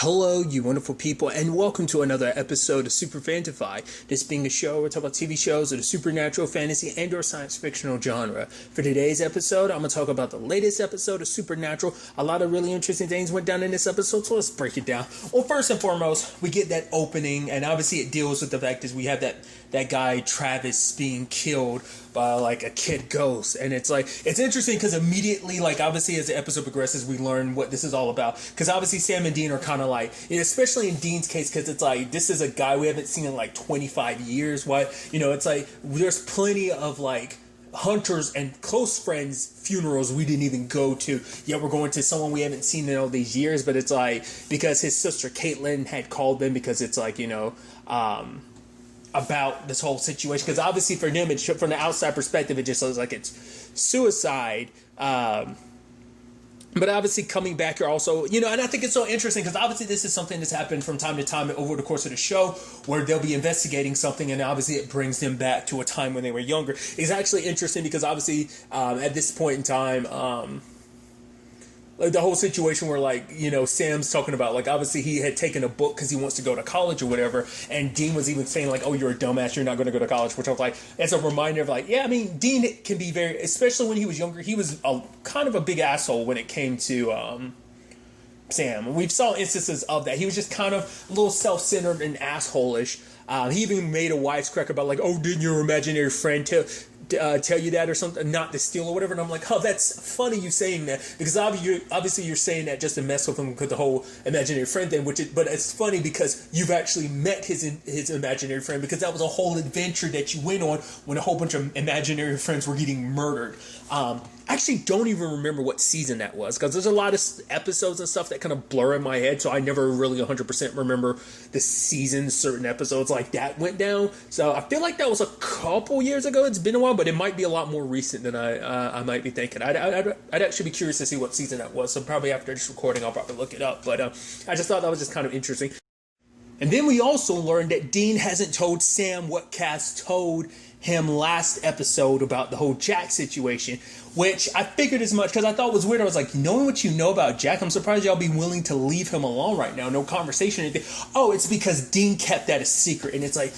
Hello, you wonderful people, and welcome to another episode of Super-Fanta-Fi. This being a show where we talk about TV shows of the supernatural, fantasy, and or science fictional genre. For today's episode, I'm going to talk about the latest episode of Supernatural. A lot of really interesting things went down in this episode, so let's break it down. Well, first and foremost, we get that opening, and obviously it deals with the fact is we have that guy, Travis, being killed by like a kid ghost. And it's interesting because immediately, like, obviously as the episode progresses, we learn what this is all about. Because obviously Sam and Dean are kind of like, especially in Dean's case, because it's like, this is a guy we haven't seen in like 25 years. It's like, there's plenty of like hunters and close friends funerals we didn't even go to, yet we're going to someone we haven't seen in all these years. But it's like, because his sister Caitlin had called them, because it's like, about this whole situation, because obviously for them, from the outside perspective, it just looks like it's suicide. But obviously coming back here also, and I think it's so interesting because obviously this is something that's happened from time to time over the course of the show, where they'll be investigating something, and obviously it brings them back to a time when they were younger. It's actually interesting because obviously at this point in time, like the whole situation where Sam's talking about, like, obviously he had taken a book because he wants to go to college or whatever, and Dean was even saying like, oh, you're a dumbass, you're not going to go to college, which I was like, as a reminder of like, yeah, I mean, Dean can be very, especially when he was younger, he was kind of a big asshole when it came to Sam. We saw instances of that. He was just kind of a little self-centered and asshole-ish. He even made a wisecrack about like, oh, didn't your imaginary friend tell you that or something, not to steal or whatever. And I'm like, oh, that's funny you saying that, because obviously you're saying that just to mess with him with the whole imaginary friend thing, but it's funny because you've actually met his imaginary friend, because that was a whole adventure that you went on when a whole bunch of imaginary friends were getting murdered. I actually don't even remember what season that was, because there's a lot of episodes and stuff that kind of blur in my head, so I never really 100% remember the seasons, certain episodes like that went down. So I feel like that was a couple years ago. It's been a while, but it might be a lot more recent than I might be thinking. I'd actually be curious to see what season that was, so probably after this recording I'll probably look it up, but I just thought that was just kind of interesting. And then we also learned that Dean hasn't told Sam what Cass told him last episode about the whole Jack situation, which I figured as much because I thought was weird. I was like, knowing what you know about Jack, I'm surprised y'all be willing to leave him alone right now. No conversation or anything. Oh, it's because Dean kept that a secret. And it's like,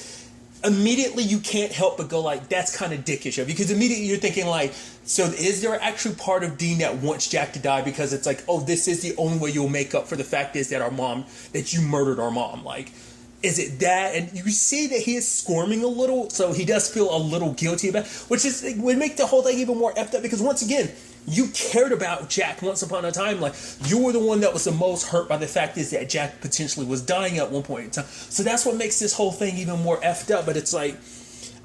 immediately you can't help but go like, that's kind of dickish of you, because immediately you're thinking like, so is there actually part of Dean that wants Jack to die, because it's like, oh, this is the only way you'll make up for the fact is that you murdered our mom. Like, is it that? And you see that he is squirming a little, so he does feel a little guilty about it, which would make the whole thing even more effed up, because once again, you cared about Jack once upon a time. Like, you were the one that was the most hurt by the fact is that Jack potentially was dying at one point in time. So that's what makes this whole thing even more effed up. But it's like,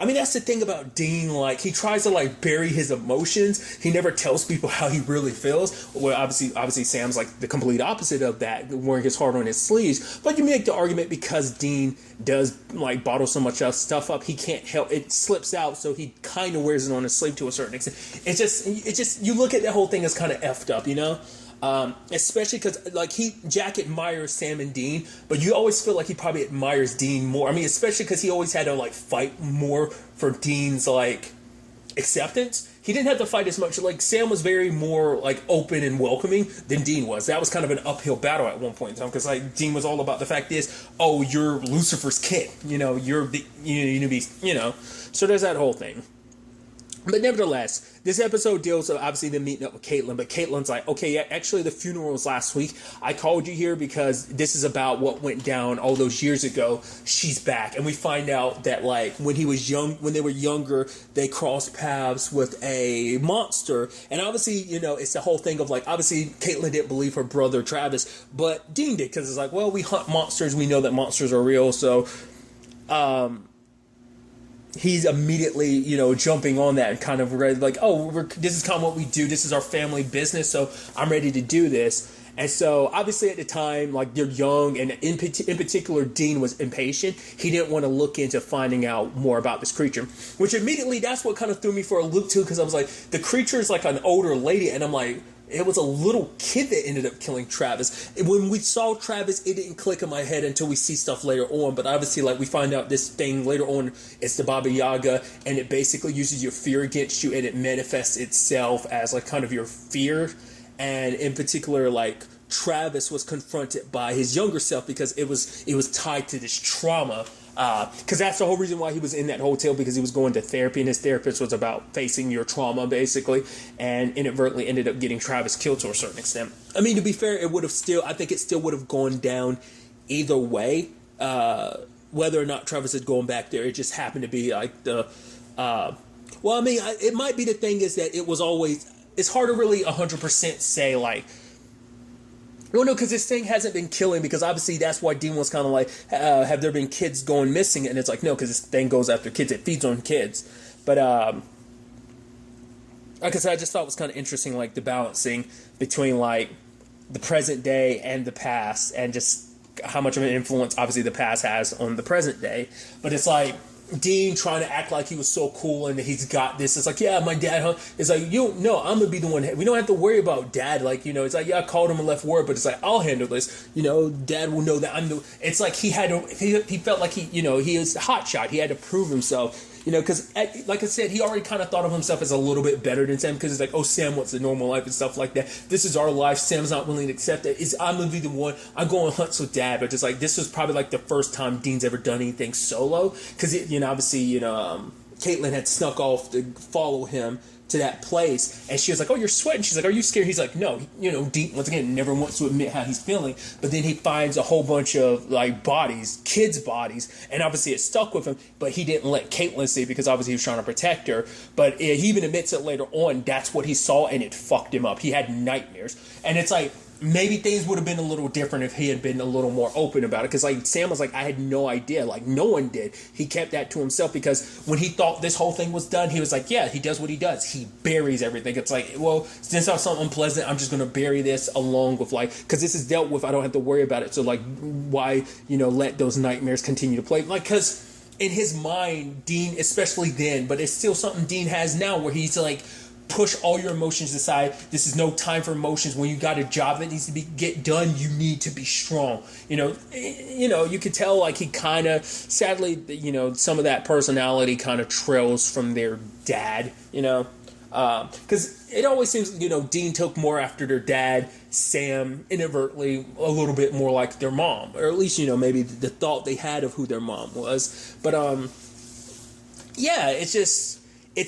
I mean, that's the thing about Dean. Like, he tries to like bury his emotions. He never tells people how he really feels. Well, obviously Sam's like the complete opposite of that, wearing his heart on his sleeves. But you make the argument because Dean does like bottle so much stuff up, he can't help it, slips out, so he kind of wears it on his sleeve to a certain extent. It's just you look at the whole thing as kind of effed up, especially because like Jack admires Sam and Dean, but you always feel like he probably admires Dean more. I mean, especially because he always had to like fight more for Dean's like acceptance. He didn't have to fight as much. Like, Sam was very more like open and welcoming than Dean was. That was kind of an uphill battle at one point in time, because like Dean was all about the fact is, oh, you're Lucifer's kid, you're the so there's that whole thing. But nevertheless, this episode deals with obviously them meeting up with Caitlin, but Caitlin's like, okay, yeah, actually the funeral was last week. I called you here because this is about what went down all those years ago. She's back. And we find out that like when they were younger, they crossed paths with a monster. And obviously, it's the whole thing of like, obviously Caitlin didn't believe her brother Travis, but Dean did, because it's like, well, we hunt monsters. We know that monsters are real. So, he's immediately, jumping on that and kind of ready, like, oh, this is kind of what we do. This is our family business, so I'm ready to do this. And so, obviously, at the time, like, they're young, and in particular, Dean was impatient. He didn't want to look into finding out more about this creature, which immediately, that's what kind of threw me for a loop, too, because I was like, the creature is like an older lady, and I'm like, it was a little kid that ended up killing Travis. When we saw Travis, it didn't click in my head until we see stuff later on. But obviously, like, we find out this thing later on, it's the Baba Yaga, and it basically uses your fear against you, and it manifests itself as, like, kind of your fear. And in particular, like, Travis was confronted by his younger self because it was tied to this trauma. Because that's the whole reason why he was in that hotel, because he was going to therapy, and his therapist was about facing your trauma, basically, and inadvertently ended up getting Travis killed to a certain extent. I mean, to be fair, I think it still would have gone down either way, whether or not Travis had gone back there. It just happened to be like it might be the thing is that it's hard to really 100% say, like, well, no, because this thing hasn't been killing, because obviously that's why Dean was kind of like, have there been kids going missing? And it's like, no, because this thing goes after kids. It feeds on kids. But, like I said, I just thought it was kind of interesting, like, the balancing between, like, the present day and the past, and just how much of an influence, obviously, the past has on the present day. But it's like, Dean trying to act like he was so cool and he's got this. It's like, yeah, my dad, huh? It's like, I'm going to be the one. We don't have to worry about dad. Like, it's like, yeah, I called him and left word, but it's like, I'll handle this. Dad will know that I'm the. It's like he felt like he is a hot shot. He had to prove himself. Because, like I said, he already kind of thought of himself as a little bit better than Sam, because it's like, oh, Sam wants a normal life and stuff like that. This is our life. Sam's not willing to accept it. I'm going to be the one. I'm going on hunts with dad. But just like, this was probably like the first time Dean's ever done anything solo. Because, obviously, Caitlin had snuck off to follow him to that place, and she was like, oh, you're sweating. She's like, are you scared? He's like, no. Dean, once again, never wants to admit how he's feeling, but then he finds a whole bunch of, like, bodies, kids' bodies, and obviously it stuck with him, but he didn't let Caitlin see, because obviously he was trying to protect her. But he even admits it later on, that's what he saw, and it fucked him up. He had nightmares, and it's like, maybe things would have been a little different if he had been a little more open about it. Because, like, Sam was like, I had no idea. Like, no one did. He kept that to himself, because when he thought this whole thing was done, he was like, yeah, he does what he does. He buries everything. It's like, well, since I was something unpleasant, I'm just going to bury this along with, like, because this is dealt with. I don't have to worry about it. So, like, why, let those nightmares continue to play? Like, because in his mind, Dean, especially then, but it's still something Dean has now, where he's like, push all your emotions aside. This is no time for emotions. When you got a job that needs to get done, you need to be strong. You could tell, like, he kind of, sadly, some of that personality kind of trails from their dad, because it always seems, Dean took more after their dad, Sam inadvertently a little bit more like their mom, or at least, maybe the thought they had of who their mom was. But, yeah, it's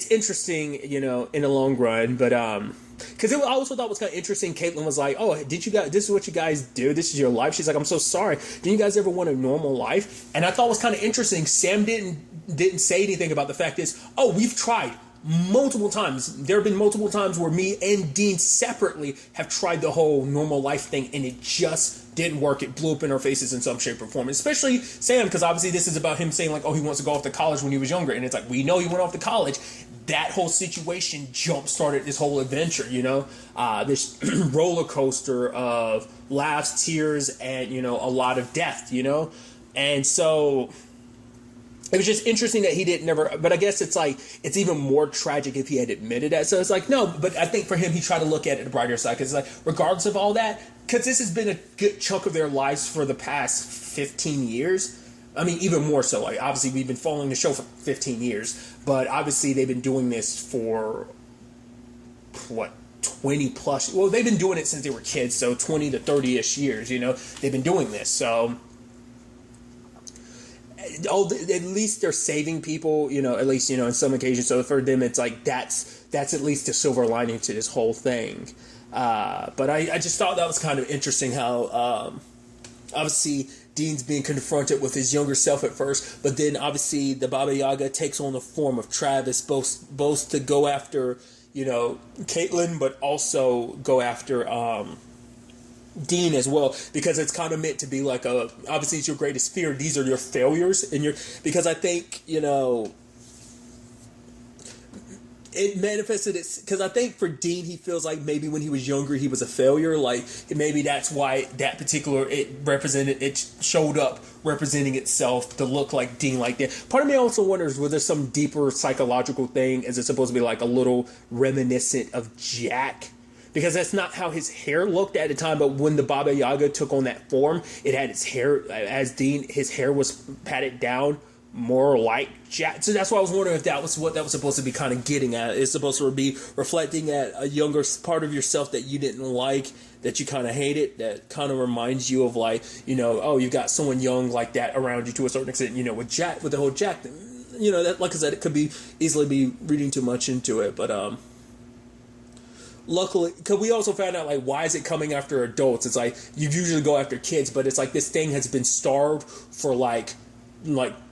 interesting, in the long run, but, because I also thought was kind of interesting. Caitlin was like, oh, this is what you guys do? This is your life? She's like, I'm so sorry. Didn't you guys ever want a normal life? And I thought it was kind of interesting. Sam didn't say anything about the fact is, oh, we've tried multiple times. There have been multiple times where me and Dean separately have tried the whole normal life thing, and it just didn't work. It blew up in our faces in some shape or form. Especially Sam, because obviously this is about him saying, like, oh, he wants to go off to college when he was younger. And it's like, we know he went off to college. That whole situation jump-started this whole adventure, this roller coaster of laughs, tears, and, a lot of death, And so it was just interesting that he didn't never, but I guess it's like, it's even more tragic if he had admitted that. So it's like, no, but I think for him, he tried to look at it the brighter side, because it's like, regardless of all that, because this has been a good chunk of their lives for the past 15 years. I mean, even more so. Like, obviously, we've been following the show for 15 years, but obviously they've been doing this for, 20 plus, well, they've been doing it since they were kids, so 20 to 30-ish years, they've been doing this, so at least they're saving people, at least, in some occasions. So for them, it's like, that's at least a silver lining to this whole thing. But I just thought that was kind of interesting how, obviously, Dean's being confronted with his younger self at first, but then obviously the Baba Yaga takes on the form of Travis, both to go after, Caitlin, but also go after, Dean as well, because it's kind of meant to be like obviously it's your greatest fear. These are your failures, because I think, it manifested it, because I think for Dean, he feels like maybe when he was younger, he was a failure. Like, maybe that's why that particular, it showed up representing itself to look like Dean like that. Part of me also wonders, was there some deeper psychological thing? Is it supposed to be like a little reminiscent of Jack? Because that's not how his hair looked at the time, but when the Baba Yaga took on that form, it had his hair, as Dean, his hair was patted down more like Jack. So that's why I was wondering if that was what that was supposed to be kind of getting at. It's supposed to be reflecting at a younger part of yourself that you didn't like, that you kind of hated, that kind of reminds you of like, oh, you got someone young like that around you to a certain extent, with Jack, with the whole Jack thing. That, like I said, it could be easily be reading too much into it, but luckily, because we also found out, like, why is it coming after adults? It's like, you usually go after kids, but it's like this thing has been starved for like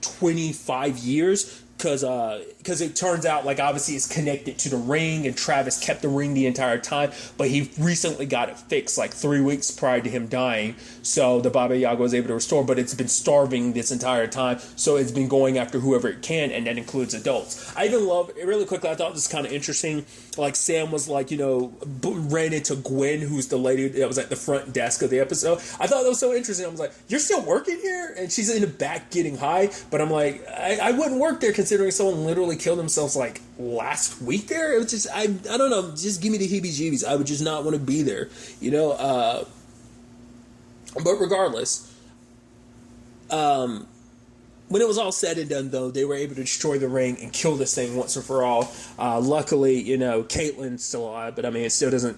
25 years, because it turns out, like, obviously it's connected to the ring, and Travis kept the ring the entire time, but he recently got it fixed like 3 weeks prior to him dying, so the Baba Yaga was able to restore, but it's been starving this entire time, so it's been going after whoever it can, and that includes adults. I even love it really quickly. I thought this was kind of interesting. Like, Sam was like, ran into Gwen, who's the lady that was at the front desk of the episode. I thought that was so interesting. I was like, you're still working here? And she's in the back getting high, but I'm like, I wouldn't work there considering someone literally killed themselves like last week there. It was just, I don't know, just give me the heebie-jeebies. I would just not want to be there, but regardless, when it was all said and done, though, they were able to destroy the ring and kill this thing once and for all. Luckily, Caitlyn's still alive, but I mean, it still doesn't,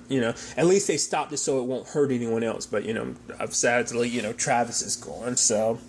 at least they stopped it so it won't hurt anyone else. But, sadly, Travis is gone, so.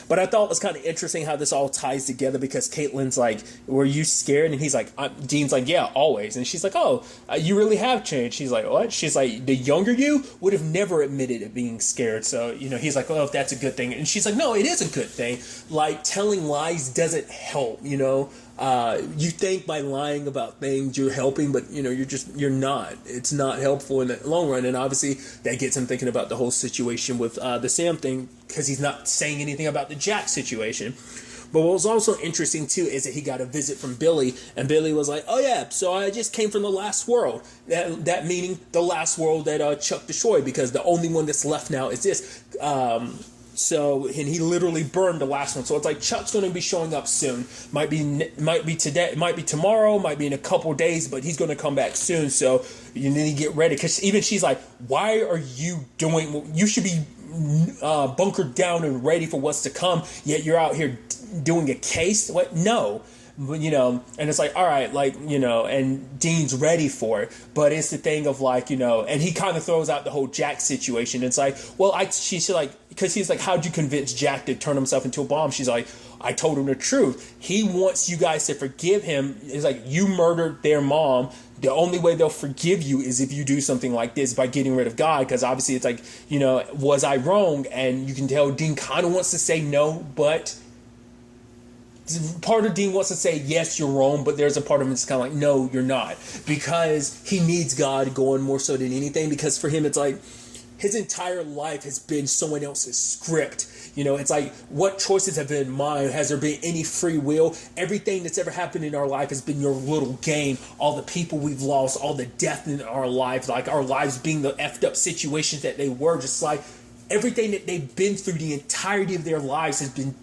But I thought it was kind of interesting how this all ties together, because Caitlyn's like, were you scared? And he's like, Dean's like, yeah, always. And she's like, oh, you really have changed. She's like, what? She's like, the younger you would have never admitted it being scared. So, he's like, well, if that's a good thing. And she's like, no, it is a good thing. Like, telling lies doesn't help, you think by lying about things you're helping, but you're not. It's not helpful in the long run. And obviously that gets him thinking about the whole situation with the Sam thing, because he's not saying anything about the Jack situation. But what was also interesting too is that he got a visit from Billy, and Billy was like, oh yeah, so I just came from the last world. That meaning the last world that Chuck destroyed, because the only one that's left now is this. So, and he literally burned the last one. So it's like Chuck's going to be showing up soon. Might be today, might be tomorrow, might be in a couple days, but he's going to come back soon. So you need to get ready. Because even she's like, why are you doing, you should be bunkered down and ready for what's to come, yet you're out here doing a case? What? No. And it's like, all right, like, and Dean's ready for it, but it's the thing of like, and he kind of throws out the whole Jack situation. It's like, well, she's like, because he's like, how'd you convince Jack to turn himself into a bomb? She's like, I told him the truth. He wants you guys to forgive him. It's like, you murdered their mom. The only way they'll forgive you is if you do something like this, by getting rid of God. Because obviously it's like, was I wrong? And you can tell Dean kind of wants to say no, but part of Dean wants to say, yes, you're wrong, but there's a part of him that's kind of like, no, you're not. Because he needs God going more so than anything. Because for him, it's like, his entire life has been someone else's script. It's like, what choices have been mine? Has there been any free will? Everything that's ever happened in our life has been your little game. All the people we've lost, all the death in our lives, like our lives being the effed up situations that they were, just like everything that they've been through the entirety of their lives has been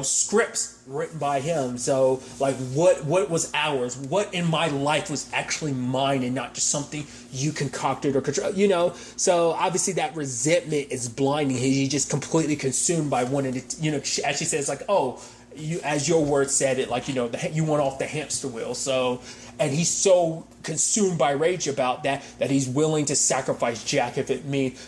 scripts written by him. So like, what was ours? What in my life was actually mine and not just something you concocted or control, So obviously that resentment is blinding him. He's just completely consumed by wanting to, as she says, like, oh, you, as your word said it, like, you went off the hamster wheel. So, and he's so consumed by rage about that he's willing to sacrifice Jack if it means,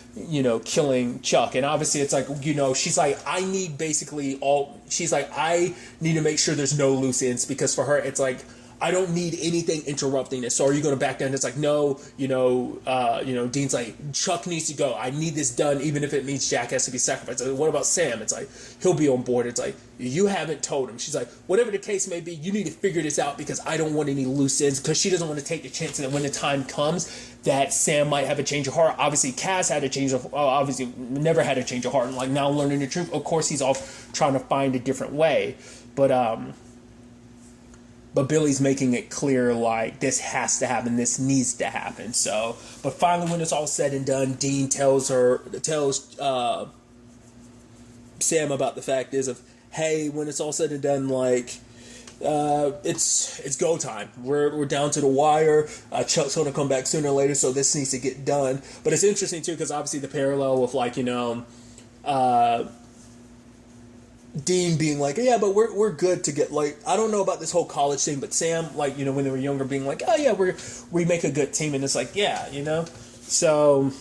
killing Chuck. And obviously it's like, she's like, I need I need to make sure there's no loose ends, because for her, it's like, I don't need anything interrupting this. So are you going to back down? It's like, no, Dean's like, Chuck needs to go. I need this done, even if it means Jack has to be sacrificed. Like, what about Sam? It's like, he'll be on board. It's like, you haven't told him. She's like, whatever the case may be, you need to figure this out, because I don't want any loose ends, because she doesn't want to take the chance that when the time comes that Sam might have a change of heart. Obviously, Cass had a change of, obviously never had a change of heart. And like, now learning the truth, of course, he's off trying to find a different way. But Billy's making it clear, like, this has to happen, this needs to happen. So, but finally, when it's all said and done, Dean tells Sam about the fact is of, hey, when it's all said and done, like, it's go time. We're down to the wire. Chuck's gonna come back sooner or later, so this needs to get done. But it's interesting too, because obviously the parallel with, like, Dean being like, yeah, but we're good to get, like, I don't know about this whole college thing, but Sam, like, you know, when they were younger, being like, oh yeah, we make a good team, and it's like, yeah, you know. So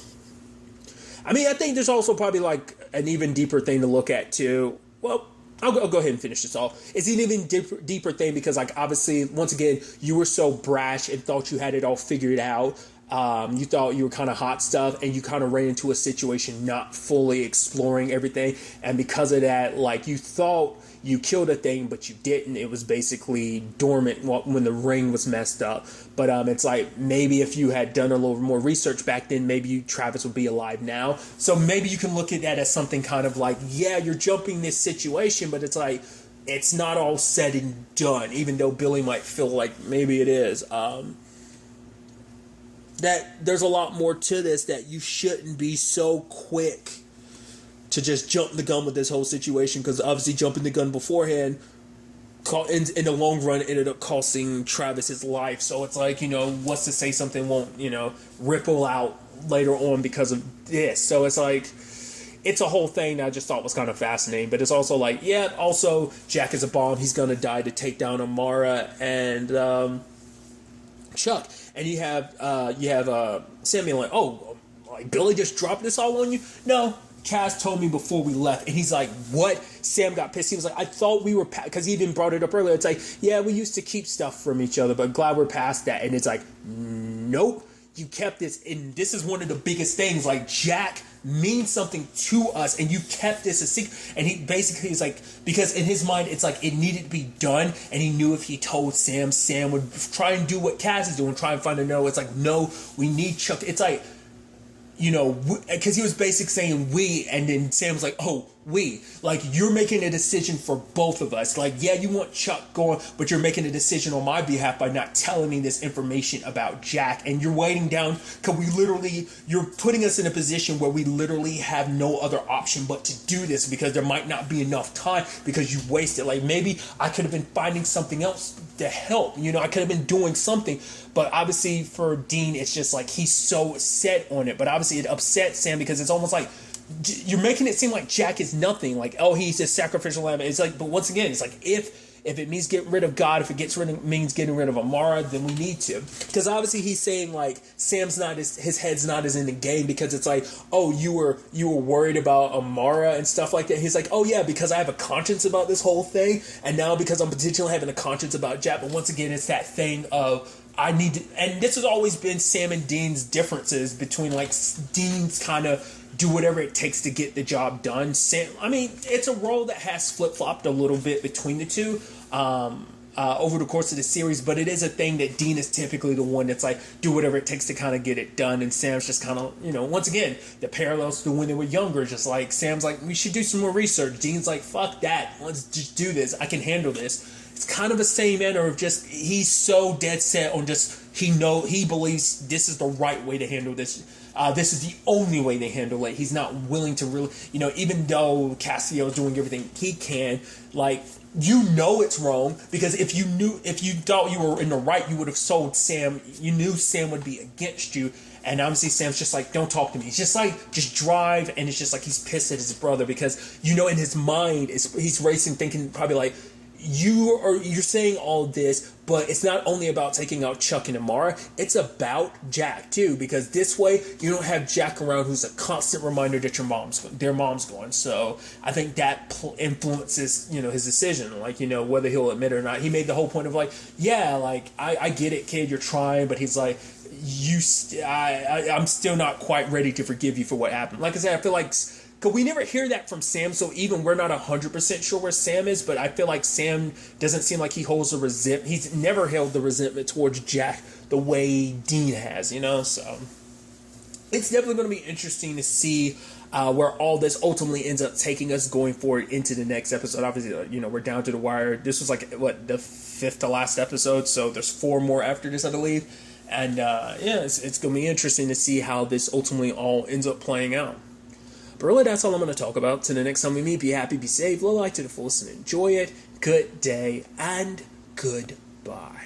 I mean, I think there's also probably like an even deeper thing to look at too. Well, I'll go ahead and finish this off. It's an even deeper thing because, like, obviously, once again, you were so brash and thought you had it all figured out. You thought you were kind of hot stuff, and you kind of ran into a situation not fully exploring everything. And because of that, like, you thought you killed a thing, but you didn't. It was basically dormant when the ring was messed up. But it's like, maybe if you had done a little more research back then, maybe Travis would be alive now. So maybe you can look at that as something kind of like, yeah, you're jumping this situation, but it's like, it's not all said and done, even though Billy might feel like maybe it is. That there's a lot more to this, that you shouldn't be so quick to just jump the gun with this whole situation, because obviously jumping the gun beforehand in the long run ended up costing Travis his life. So it's like, you know, what's to say something won't, you know, ripple out later on because of this. So it's like, it's a whole thing that I just thought was kind of fascinating. But it's also like, yeah, also Jack is a bomb. He's going to die to take down Amara and Chuck. And you have Samuel like, oh, like Billy just dropped this all on you? No, Cass told me before we left. And he's like, what? Sam got pissed. He was like, I thought we were because he even brought it up earlier. It's like, yeah, we used to keep stuff from each other, but glad we're past that. And it's like, nope, you kept this. And this is one of the biggest things. Like, Jack means something to us, and you kept this a secret. And he basically is like, because in his mind, it's like it needed to be done, and he knew if he told Sam would try and do what Cass is doing, try and find a no. It's like, no, we need Chuck. It's like, you know, because he was basically saying we, and then Sam was like, oh, we. Like, you're making a decision for both of us. Like, yeah, you want Chuck going, but you're making a decision on my behalf by not telling me this information about Jack. And you're waiting down, because you're putting us in a position where we literally have no other option but to do this, because there might not be enough time, because you wasted. Like, maybe I could have been finding something else to help. You know, I could have been doing something. But obviously for Dean, it's just like he's so set on it. But obviously it upsets Sam, because it's almost like you're making it seem like Jack is nothing. Like, oh, he's a sacrificial lamb. It's like, but once again, it's like, if it means getting rid of God, if it means getting rid of Amara, then we need to. Because obviously he's saying, like, Sam's not his head's not as in the game, because it's like, oh, you were worried about Amara and stuff like that. He's like, oh yeah, because I have a conscience about this whole thing, and now because I'm potentially having a conscience about Jack. But once again, it's that thing of, I need to, and this has always been Sam and Dean's differences between, like, Dean's kind of do whatever it takes to get the job done. Sam, I mean, it's a role that has flip-flopped a little bit between the two over the course of the series, but it is a thing that Dean is typically the one that's like, do whatever it takes to kind of get it done, and Sam's just kind of, you know, once again, the parallels to when they were younger, just like, Sam's like, we should do some more research. Dean's like, fuck that, let's just do this, I can handle this. It's kind of the same manner of just, he's so dead set on just, he believes this is the right way to handle this. This is the only way they handle it. He's not willing to really, you know, even though Cassio's doing everything he can, like, you know it's wrong, because if you thought you were in the right, you would have sold Sam. You knew Sam would be against you. And obviously Sam's just like, don't talk to me. He's just like, just drive. And it's just like, he's pissed at his brother, because, you know, in his mind, he's racing, thinking probably like, you're saying all this, but it's not only about taking out Chuck and Amara, it's about Jack too, because this way you don't have Jack around, who's a constant reminder that their mom's gone. So I think that influences, you know, his decision, like, you know, whether he'll admit it or not. He made the whole point of like, yeah, like, I get it, kid, you're trying, but he's like, I'm still not quite ready to forgive you for what happened. Like I said, I feel like, because we never hear that from Sam, so even we're not 100% sure where Sam is, but I feel like Sam doesn't seem like he holds a resentment. He's never held the resentment towards Jack the way Dean has, you know? So it's definitely going to be interesting to see where all this ultimately ends up taking us going forward into the next episode. Obviously, you know, we're down to the wire. This was like, what, the 5th to last episode, so there's 4 more after this, I believe. And yeah, it's going to be interesting to see how this ultimately all ends up playing out. But really, that's all I'm going to talk about. Till the next time we meet, be happy, be safe, live life to the fullest, and enjoy it. Good day, and goodbye.